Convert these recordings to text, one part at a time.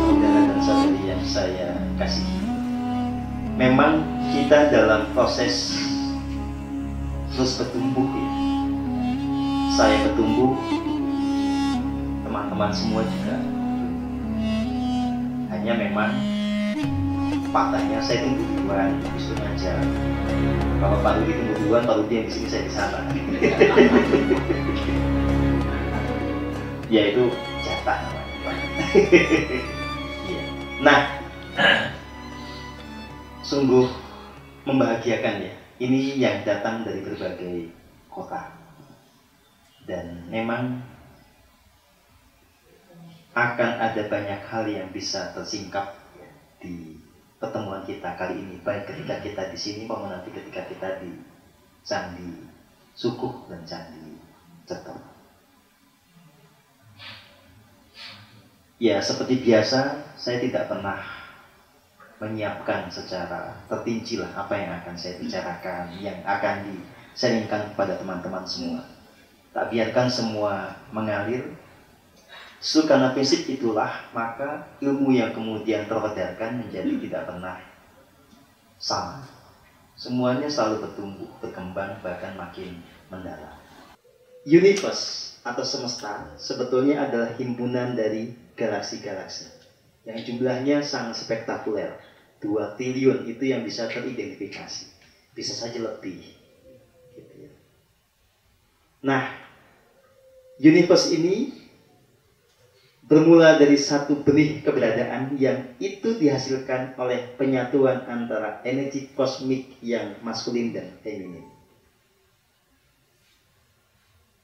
Saudara dan saudari yang saya kasihi, memang kita dalam proses terus bertumbuh ya. Saya bertumbuh, teman-teman semua juga. Hanya memang faktanya saya tumbuh duluan, justru ngajar. Kalau Pak Rudi tumbuh duluan, Pak Rudi yang di sini, saya di sana. Ya itu jatah namanya, Pak. Ya. Nah, sungguh membahagiakan ya. Ini yang datang dari berbagai kota. Dan memang akan ada banyak hal yang bisa tersingkap di pertemuan kita kali ini, baik ketika kita di sini maupun nanti ketika kita di Candi Sukuh dan Candi Ceto. Ya, seperti biasa, saya tidak pernah menyiapkan secara terperinci lah apa yang akan saya bicarakan, yang akan disaringkan kepada teman-teman semua. Tak biarkan semua mengalir. Karena prinsip itulah, maka ilmu yang kemudian terwedarkan menjadi tidak pernah sama. Semuanya selalu bertumbuh, berkembang, bahkan makin mendalam. Universe atau semesta sebetulnya adalah himpunan dari galaksi-galaksi yang jumlahnya sangat spektakuler. 2 triliun itu yang bisa teridentifikasi. Bisa saja lebih. Gitu ya. Nah, universe ini bermula dari satu benih keberadaan yang itu dihasilkan oleh penyatuan antara energi kosmik yang maskulin dan feminin.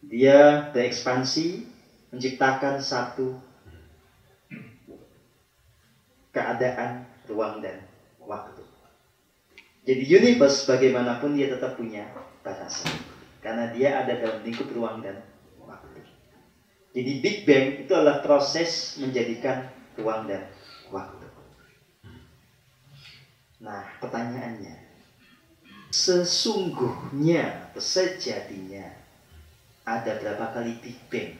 Dia berekspansi, menciptakan satu keadaan, ruang, dan waktu. Jadi universe bagaimanapun dia tetap punya batasan, karena dia ada dalam lingkup ruang dan waktu. Jadi Big Bang itu adalah proses menjadikan ruang dan waktu. Nah, pertanyaannya, sesungguhnya atau sejatinya ada berapa kali Big Bang?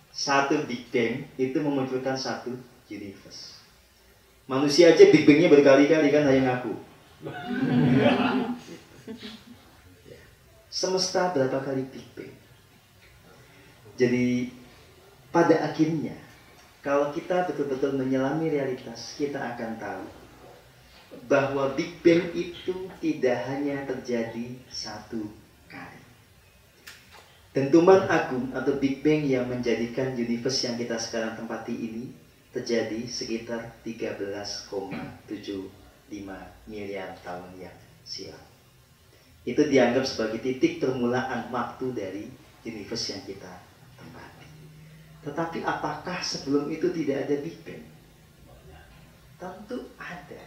Satu Big Bang itu memunculkan satu universe. Manusia aja Big Bang-nya berkali-kali kan, hanya ngaku. Semesta berapa kali Big Bang? Jadi pada akhirnya, kalau kita betul-betul menyelami realitas, kita akan tahu bahwa Big Bang itu tidak hanya terjadi satu kali. Dentuman agung atau Big Bang yang menjadikan universe yang kita sekarang tempati ini terjadi sekitar 13,75 miliar tahun yang silam. Itu dianggap sebagai titik permulaan waktu dari universe yang kita tempati. Tetapi apakah sebelum itu tidak ada Big Bang? Tentu ada.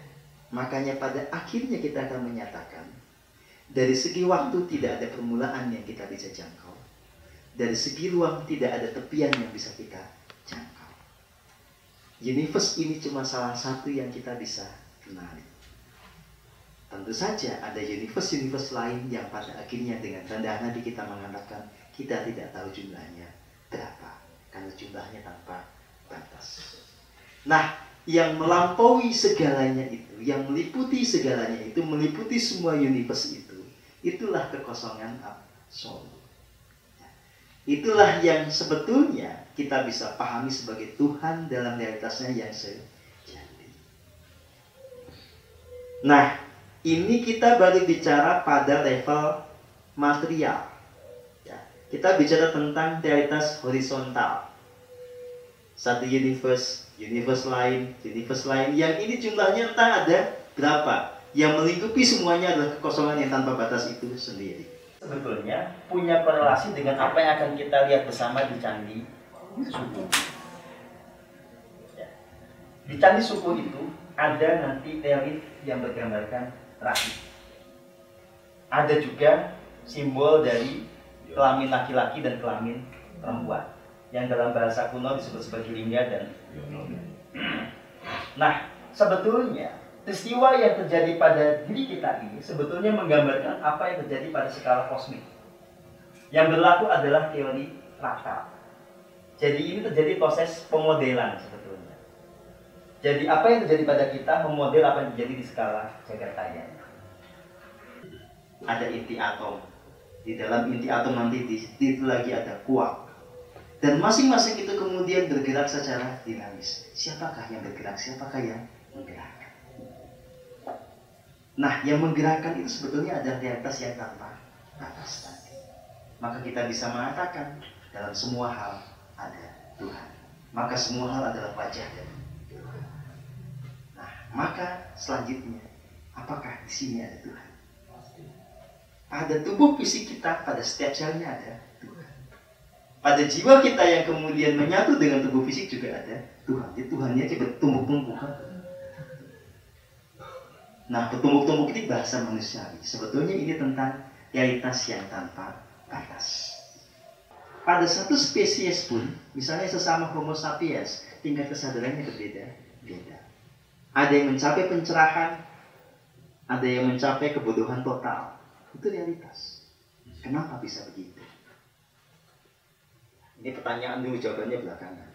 Makanya pada akhirnya kita akan menyatakan, dari segi waktu tidak ada permulaan yang kita bisa jangkau. Dari segi ruang tidak ada tepian yang bisa kita jangkau. Universe ini cuma salah satu yang kita bisa kenali. Tentu saja ada universe lain yang pada akhirnya dengan rendah hati kita mengatakan kita tidak tahu jumlahnya berapa, karena jumlahnya tanpa batas. Nah, yang melampaui segalanya itu, yang meliputi segalanya itu, meliputi semua universe itu, itulah kekosongan absolut. Itulah yang sebetulnya kita bisa pahami sebagai Tuhan dalam realitasnya yang sejati. Nah, ini kita baru bicara pada level material. Ya, kita bicara tentang realitas horizontal. Satu universe lain, yang ini jumlahnya entah ada berapa. Yang melingkupi semuanya adalah kekosongan yang tanpa batas itu sendiri. Sebetulnya punya korelasi dengan apa yang akan kita lihat bersama di Candi Sukuh. Ya. Di Candi Sukuh itu ada nanti relief yang bergambarkan rahim. Ada juga simbol dari kelamin laki-laki dan kelamin perempuan, yang dalam bahasa kuno disebut sebagai lingga dan yoga. Nah, sebetulnya peristiwa yang terjadi pada diri kita ini sebetulnya menggambarkan apa yang terjadi pada skala kosmik. Yang berlaku adalah teori fraktal. Jadi ini terjadi proses pemodelan sebetulnya. Jadi apa yang terjadi pada kita memodel apa yang terjadi di skala jagat raya. Ada inti atom. Di dalam inti atom nanti itu lagi ada kuark. Dan masing-masing itu kemudian bergerak secara dinamis. Siapakah yang bergerak? Siapakah yang menggerakkan? Nah, yang menggerakkan itu sebetulnya ada realitas yang tanpa batas tadi. Maka kita bisa mengatakan dalam semua hal ada Tuhan. Maka semua hal adalah wajah dari Tuhan. Nah, maka selanjutnya, apakah di sini ada Tuhan? Pada tubuh fisik kita, pada setiap selnya ada Tuhan. Pada jiwa kita yang kemudian menyatu dengan tubuh fisik juga ada Tuhan. Jadi Tuhannya juga tumbuk-tumbuk. Nah, bertumbuk-tumbuk ini bahasa manusiawi. Sebetulnya ini tentang realitas yang tanpa batas. Pada satu spesies pun, misalnya sesama Homo sapiens, tingkat kesadarannya berbeda-beda. Ada yang mencapai pencerahan, ada yang mencapai kebodohan total. Itu realitas. Kenapa bisa begitu? Ini pertanyaan dulu, jawabannya belakangan.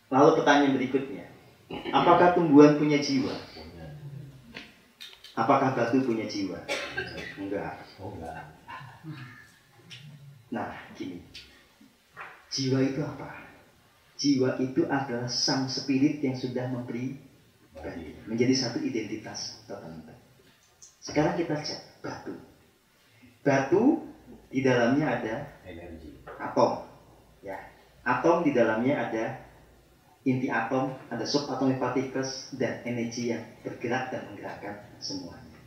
Lalu pertanyaan berikutnya, apakah tumbuhan punya jiwa? Apakah batu punya jiwa? Enggak. Nah, gini. Jiwa itu apa? Jiwa itu adalah sang spirit yang sudah memberi menjadi satu identitas tertentu. Sekarang kita cek batu. Batu di dalamnya ada energi, atom. Ya, atom di dalamnya ada inti atom, ada subatomic particles dan energi yang bergerak dan menggerakkan semuanya.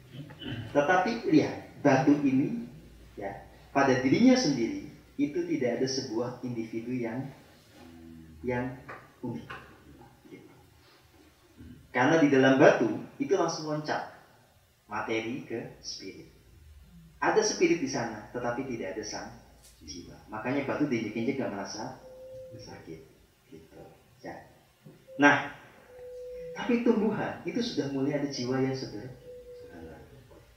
Tetapi lihat, batu ini ya, pada dirinya sendiri itu tidak ada sebuah individu yang unik. Gitu. Karena di dalam batu itu langsung loncat materi ke spirit. Ada spirit di sana, tetapi tidak ada sang jiwa. Makanya batu diinjek-injek gak merasa sakit. Gitu. Ya. Nah, tapi tumbuhan itu sudah mulai ada jiwa yang sederhana.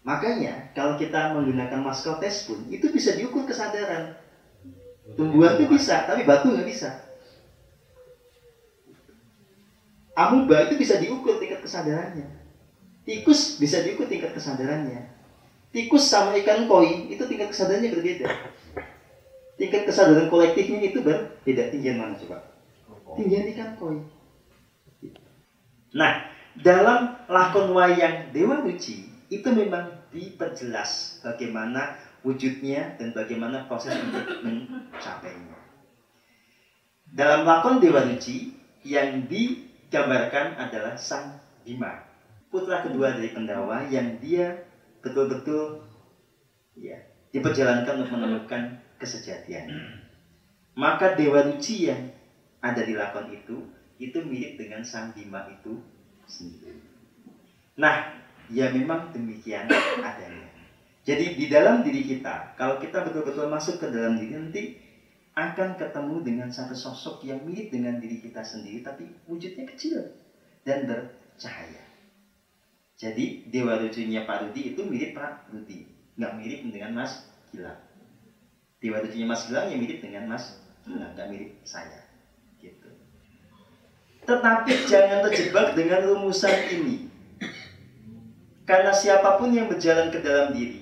Makanya kalau kita menggunakan Maslow test pun itu bisa diukur kesadaran. Tumbuhan itu bisa, tapi batu nggak bisa. Amuba itu bisa diukur tingkat kesadarannya. Tikus bisa diukur tingkat kesadarannya. Tikus sama ikan koi itu tingkat kesadarannya berbeda. Tingkat kesadaran kolektifnya itu berbeda. Tinggian mana coba? Tinggian ikan koi. Nah, dalam lakon wayang Dewa Ruci itu memang diperjelas bagaimana wujudnya dan bagaimana proses untuk mencapainya. Dalam lakon Dewa Ruci yang digambarkan adalah Sang Bima, putra kedua dari Pendawa yang dia betul-betul ya, diperjalankan untuk menemukan kesejatian. Maka Dewa Ruci yang ada di lakon itu mirip dengan Sang Bima itu sendiri. Nah, ya memang demikian adanya. Jadi di dalam diri kita, kalau kita betul-betul masuk ke dalam diri, nanti akan ketemu dengan satu sosok yang mirip dengan diri kita sendiri, tapi wujudnya kecil dan bercahaya. Jadi Dewa Rucinya Pak Rudi itu mirip Pak Rudi, nggak mirip dengan Mas Gilang. Dewa Rucinya Mas Gilang yang mirip dengan Mas Gilang, nggak mirip saya. Gitu. Tetapi jangan terjebak dengan rumusan ini. Karena siapapun yang berjalan ke dalam diri,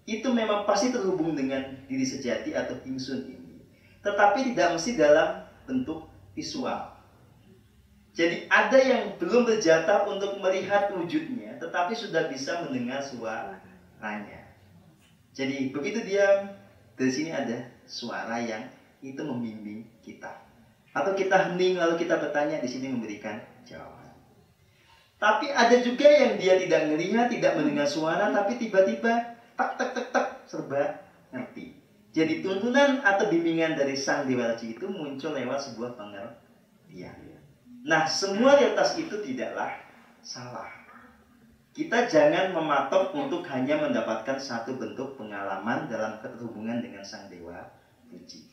itu memang pasti terhubung dengan diri sejati atau ingsun ini. Tetapi tidak mesti dalam bentuk visual. Jadi ada yang belum berjatah untuk melihat wujudnya, tetapi sudah bisa mendengar suaranya. Jadi begitu dia, dari sini ada suara yang itu membimbing kita. Atau kita hening lalu kita bertanya, di sini memberikan jawaban. Tapi ada juga yang dia tidak melihat, tidak mendengar suara, tapi tiba-tiba tak tak tak tak serba ngerti. Jadi tuntunan atau bimbingan dari Sang Dewa Ruci itu muncul lewat sebuah pengertian. Nah, semua realitas itu tidaklah salah. Kita jangan mematok untuk hanya mendapatkan satu bentuk pengalaman dalam keterhubungan dengan Sang Dewa Ruci.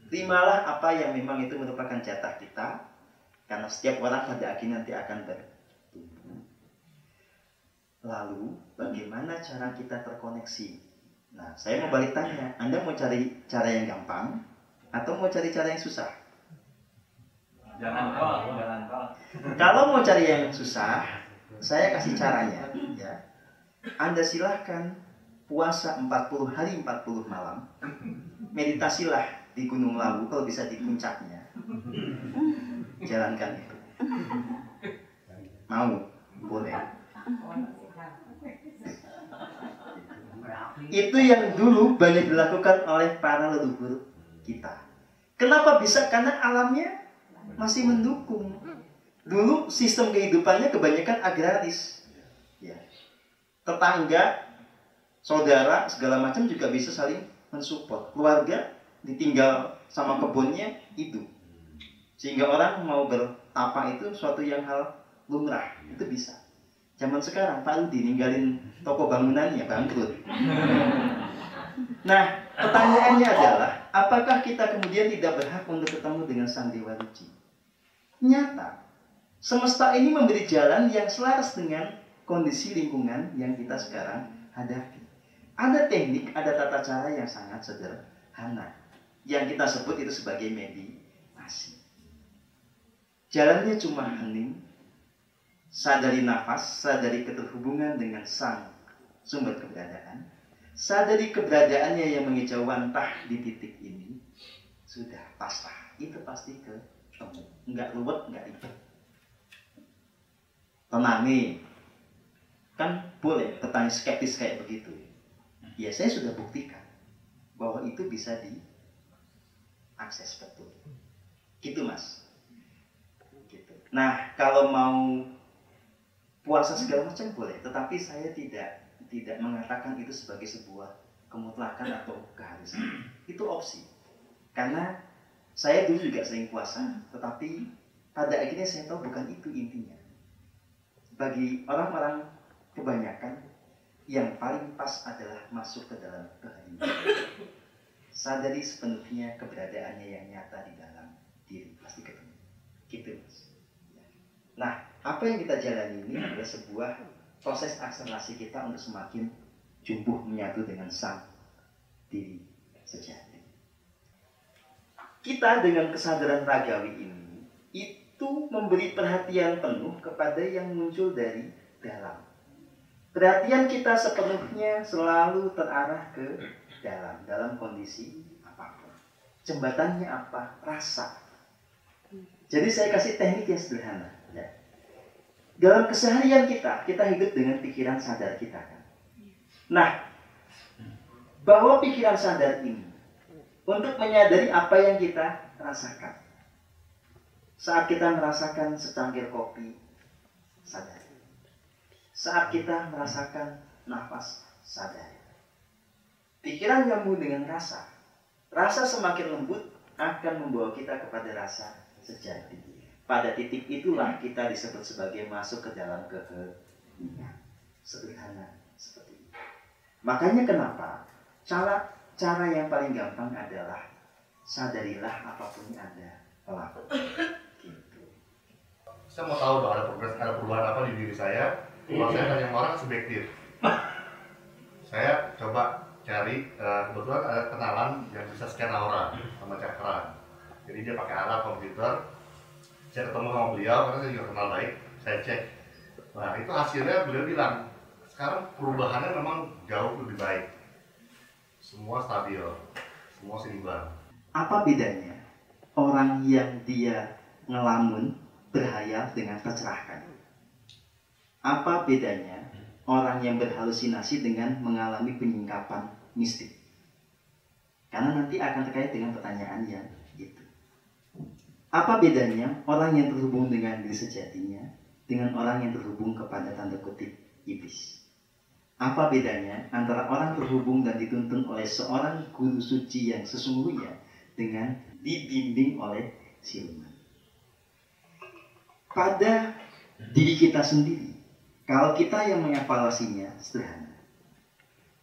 Terimalah apa yang memang itu merupakan jatah kita, karena setiap orang pada akhirnya nanti akan bertumbuh. Lalu, bagaimana cara kita terkoneksi? Nah, saya mau balik tanya, Anda mau cari cara yang gampang atau mau cari cara yang susah? Jangan jangan. Kalau mau cari yang susah, saya kasih caranya, ya. Anda silahkan puasa 40 hari 40 malam. Meditasilah di Gunung Lawu, kalau bisa di puncaknya. Jalankan itu. Mau? Boleh. Itu yang dulu banyak dilakukan oleh para leluhur kita. Kenapa bisa? Karena alamnya masih mendukung. Dulu sistem kehidupannya kebanyakan agraris. Ya. Tetangga, saudara, segala macam juga bisa saling mensupport. Keluarga ditinggal sama kebunnya itu. Sehingga orang mau bertapa itu suatu yang hal lumrah. Itu bisa. Zaman sekarang Pak Rudi ninggalin toko bangunannya, bangkrut. Nah, pertanyaannya adalah, apakah kita kemudian tidak berhak untuk ketemu dengan Sang Dewa Ruci? Nyata, semesta ini memberi jalan yang selaras dengan kondisi lingkungan yang kita sekarang hadapi. Ada teknik, ada tata cara yang sangat sederhana, yang kita sebut itu sebagai meditasi. Jalannya cuma hening, sadari nafas, sadari keterhubungan dengan sang sumber keberadaan, sadari keberadaannya yang mengejawantah di titik ini, sudah pasrah, itu pasti ketemu. Enggak ruwet, enggak ribet. Tenang nih, kan boleh bertanya skeptis kayak begitu. Ya saya sudah buktikan bahwa itu bisa diakses betul. Gitu Mas. Gitu. Nah kalau mau puasa segala macam boleh, tetapi saya tidak mengatakan itu sebagai sebuah kemutlakan atau keharusan. Itu opsi. Karena saya dulu juga sering puasa, tetapi pada akhirnya saya tahu bukan itu intinya. Bagi orang-orang kebanyakan, yang paling pas adalah masuk ke dalam keheningan. Sadari sepenuhnya keberadaannya yang nyata di dalam diri, pasti ketemu. Gitu Mas. Nah, apa yang kita jalani ini adalah sebuah proses akselerasi kita untuk semakin jumbuh menyatu dengan sang diri sejati. Kita dengan kesadaran ragawi ini itu memberi perhatian penuh kepada yang muncul dari dalam. Perhatian kita sepenuhnya selalu terarah ke dalam kondisi apapun. Jembatannya apa? Rasa. Jadi saya kasih teknik yang sederhana. Ya. Dalam keseharian kita hidup dengan pikiran sadar kita kan. Nah, bahwa pikiran sadar ini untuk menyadari apa yang kita rasakan. Saat kita merasakan secangkir kopi, sadar. Saat kita merasakan nafas, sadar. Pikiran nyambung dengan rasa. Rasa semakin lembut akan membawa kita kepada rasa sejati. Pada titik itulah kita disebut sebagai masuk ke dalam keheningan. Sederhana seperti ini. Makanya kenapa cara yang paling gampang adalah sadarilah apapun yang Anda lakukan. Gitu. Saya mau tahu dong ada perubahan apa di diri saya. Kalau saya tanya orang subjektif. Saya coba cari, kebetulan ada kenalan yang bisa scan aura sama cakra. Jadi dia pakai alat komputer. Saya ketemu sama beliau karena saya juga kenal baik. Saya cek. Nah itu hasilnya beliau bilang sekarang perubahannya memang jauh lebih baik. Semua stabil, semua seimbang. Apa bedanya orang yang dia ngelamun berhayal dengan tercerahkan? Apa bedanya orang yang berhalusinasi dengan mengalami penyingkapan mistik? Karena nanti akan terkait dengan pertanyaan yang itu. Apa bedanya orang yang terhubung dengan diri sejatinya dengan orang yang terhubung kepada tanda kutip iblis? Apa bedanya antara orang terhubung dan dituntun oleh seorang guru suci yang sesungguhnya dengan dibimbing oleh siluman? Pada diri kita sendiri, kalau kita yang mengevaluasinya sederhana.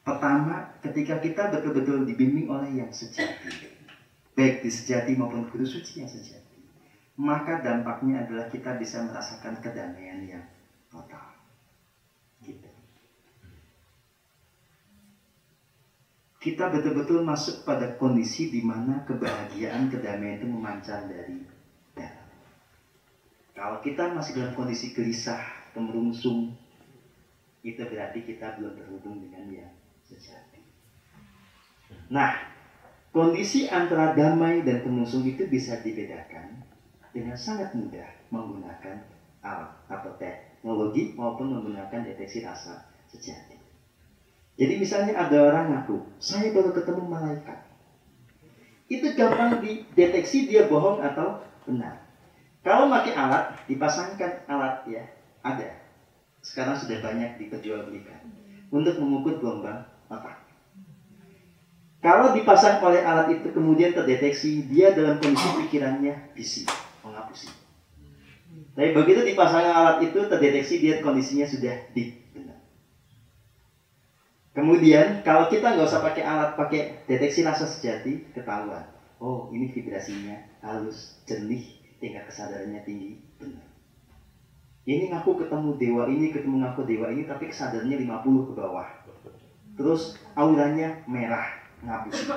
Pertama, ketika kita betul-betul dibimbing oleh yang sejati, baik di sejati maupun guru suci yang sejati, maka dampaknya adalah kita bisa merasakan kedamaian yang total. Gitu. kita betul-betul masuk pada kondisi di mana kebahagiaan, kedamaian itu memancar dari dalam. Kalau kita masih dalam kondisi gelisah, kemerungsung, itu berarti kita belum terhubung dengan yang sejati. Nah, kondisi antara damai dan kemerungsung itu bisa dibedakan dengan sangat mudah menggunakan alat atau teknologi maupun menggunakan deteksi rasa sejati. Jadi misalnya ada orang ngaku, saya baru ketemu malaikat. Itu gampang dideteksi dia bohong atau benar. Kalau pakai alat, dipasangkan alat ya, ada. Sekarang sudah banyak diperjualbelikan untuk mengukur gelombang otak. Kalau dipasang oleh alat itu kemudian terdeteksi dia dalam kondisi pikirannya bisi, menghapusi. Tapi begitu dipasang alat itu terdeteksi dia kondisinya sudah benar. Kemudian kalau kita nggak usah pakai alat, pakai deteksi rasa sejati, ketahuan. Oh, ini vibrasinya halus, jernih, tingkat kesadarannya tinggi, benar. Ini ngaku ketemu dewa ini, ketemu ngaku dewa ini, tapi kesadarannya 50 ke bawah. Terus auranya merah, ngapusi.